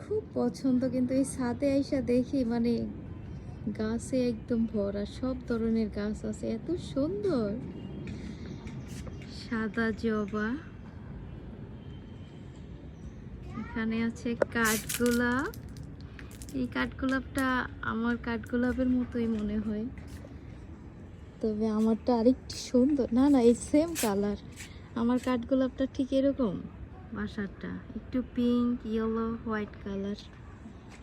খুব পছন্দ, কিন্তু এই ছাদে আইসা দেখি মানে গাছে একদম ভরা, সব ধরনের গাছ আছে, এত সুন্দর। সাদা জবা, এখানে আছে কাঠগোলাপ। এই কাঠগোলাপটা আমার কাঠগোলাপের মতোই মনে হয়, তবে আমারটা আরেকটু সুন্দর। না না, এই সেম কালার, আমার কাঠগোলাপটা ঠিক এরকম। বাসারটা একটু পিঙ্ক, ইয়েলো, হোয়াইট কালার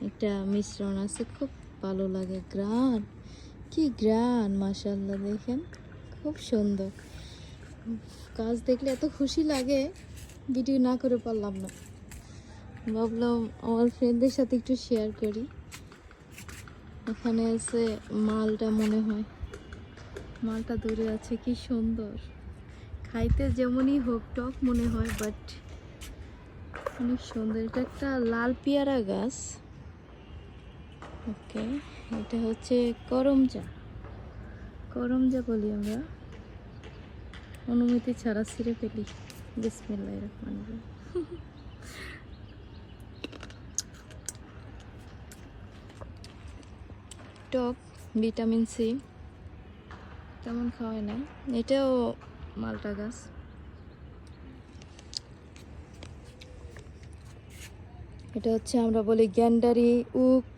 একটা মিশ্রণ আছে, খুব ভালো লাগে। গ্রান, কি গ্রান, মাশাআল্লাহ, দেখেন খুব সুন্দর। গাছ দেখলে এত খুশি লাগে, ভিডিও না করে পারলাম না, ভাবলাম আমার ফ্রেন্ডদের সাথে একটু শেয়ার করি। এখানে আছে মালটা, মনে হয় মালটা দূরে আছে, কি সুন্দর। খাইতে যেমনই হোক টক মনে হয়, বাট অনেক সুন্দর। এটা একটা লাল পেয়ারা গাছ। ওকে, এটা হচ্ছে করমচা, করমচা বলি আমরা, অনুমতি ছাড়া ছিঁড়ে ফেলি। বিসমিল্লাহির রহমানির রহিম। টক, ভিটামিন সি, তেমন খাওয়ায় না। এটাও মালটা গাছ। এটা হচ্ছে আমরা বলি গ্যান্ডারি উক,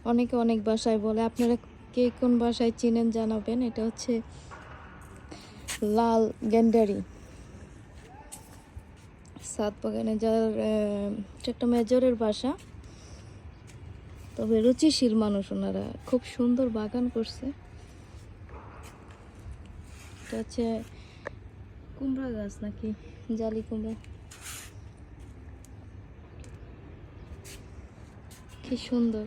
অনেকে অনেক ভাষায় বলে, আপনারা কে কোন ভাষায় চিনেন জানাবেন। এটা হচ্ছে লাল গ্যান্ডারি। সাত বাগানে যার একটা মেজরের বাসা, তবে রুচিশীল মানুষ ওনারা, খুব সুন্দর বাগান করছে। এটা হচ্ছে কুমড়া গাছ নাকি জালি কুমড়া, কি সুন্দর।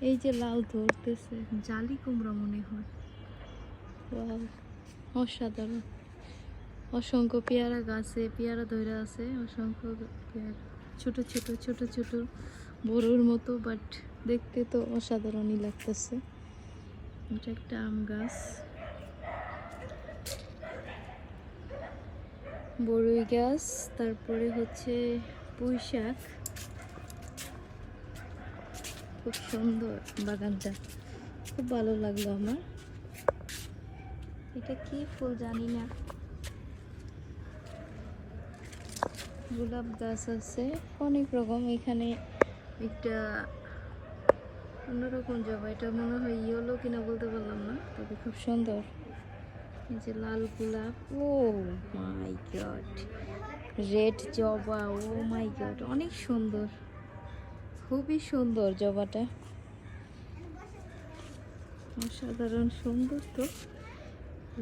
এই যে লাল ধরতেছে, জালি কুমড়া মনে হয়। ওয়াও, অসাধারণ। অসংখ্য পেয়ারা গাছে পেয়ারা ধরে আছে, অসংখ্য পেয়ারা, ছোট ছোট ছোট ছোট, বড়োর মতো, বাট দেখতে তো অসাধারণই লাগতেছে। এটা একটা আম গাছ, বড়ই গাছ, তারপরে হচ্ছে পুঁই শাক। খুব সুন্দর বাগানটা, খুব ভালো লাগলো আমার। এটা কি ফুল জানি না, গোলাপ গাছ আছে অনেক রকম। এখানে একটা অন্যরকম জবা, এটা মনে হয় ইয়েলো কিনা বলতে পারলাম না, তবে খুব সুন্দর। এই যে লাল গোলাপ, ও মাই গড, রেড জবা, ও মাই গড, অনেক সুন্দর, খুবই সুন্দর জবাটা, অসাধারণ সুন্দর। তো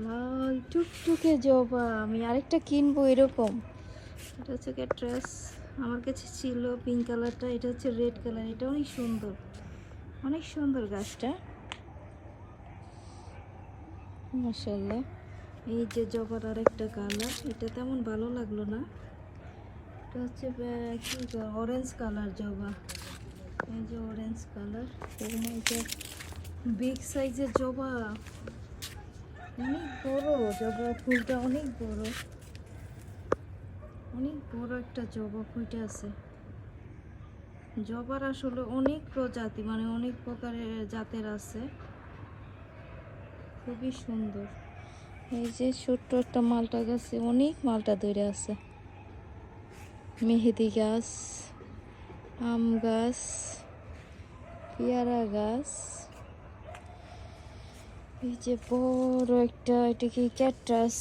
লাল টুকটুকে জবা, আমি আরেকটা কিনবো এরকম। এটা হচ্ছে ক্যাটরাস, আমার কাছে ছিল পিঙ্ক কালারটা, এটা হচ্ছে রেড কালার। এটা অনেক সুন্দর, অনেক সুন্দর গাছটা, মাশাআল্লাহ। এই যে জবার আরেকটা কালার, এটা তেমন ভালো লাগলো না। এটা হচ্ছে কি অরেঞ্জ কালার জবা, এই যে অরেঞ্জ কালার। ও মাই গড, বিগ সাইজের জবা, অনেক বড় জবা ফুলটা, অনেক বড়, অনেক বড় একটা জবা ফুলটা আছে। জবার আসলে অনেক প্রজাতি, মানে অনেক প্রকারের জাতের আছে, খুবই সুন্দর। এই যে ছোট্ট একটা মালটা গাছে অনেক মালটা ধরে আছে। মেহেদি গাছ, আম গাছ, পেয়ারা গাছ, এই যে বড় একটা, এটা কি ক্যাকটাস।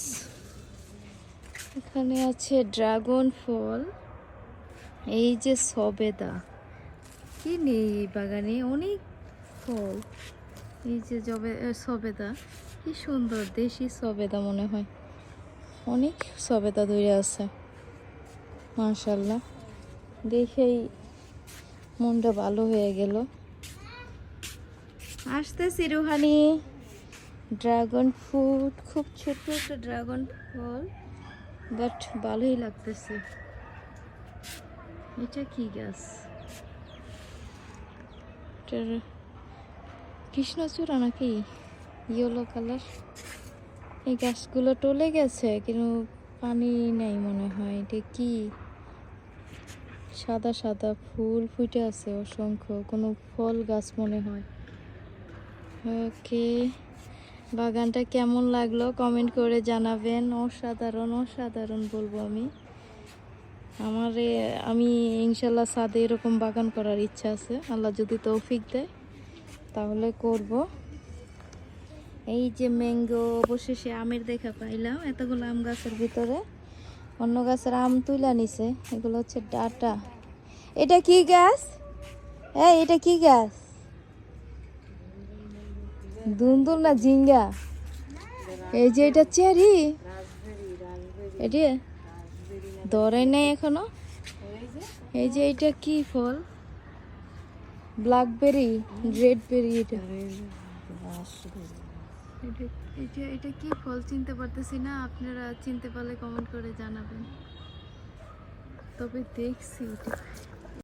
এখানে আছে ড্রাগন ফল, এই যে সবেদা, কি নেই এই বাগানে, অনেক ফল। এই যে সবেদা, কি সুন্দর, দেশি সবেদা মনে হয়, অনেক সবেদা ধরে আছে, মাশাআল্লাহ। দেখেই মনটা ভালো হয়ে গেল। আসতেছি রুহানি। ড্রাগন ফ্রুট, খুব ছোট একটা ড্রাগন ফল, বাট ভালোই লাগতেছে। এটা কি গাছ, কৃষ্ণচূড়া নাকি, ইয়েলো কালার। এই গাছগুলো টলে গেছে, কিন্তু পানি নেই মনে হয়। এটা কি, সাদা সাদা ফুল ফুটে আছে অসংখ্য, কোনো ফল গাছ মনে হয়। ওকে, বাগানটা কেমন লাগলো কমেন্ট করে জানাবেন। অসাধারণ অসাধারণ বলবো আমি। আমি ইনশাল্লাহ ছাদে এরকম বাগান করার ইচ্ছা আছে, আল্লাহ যদি তৌফিক দেয় তাহলে করব। এই যে ম্যাঙ্গো, অবশেষে আমের দেখা পাইলাম এতগুলো আম গাছের ভিতরে। অন্য গাছের আম তুলে নিছে, এগুলো হচ্ছে ডাটা। এটা কি গাছ? এটা কি গাছ? দুন্দুল না ঝিঙ্গা? এই যে এটা চেরি, এটি ধরে নেই এখনো। এই যে এটা কি ফল? ব্ল্যাকবেরি, রেড বেরি। এটা কি ফল চিনতে পারতেছি না, আপনারা চিনতে পারলে কমেন্ট করে জানাবেন। তবে দেখছি এটা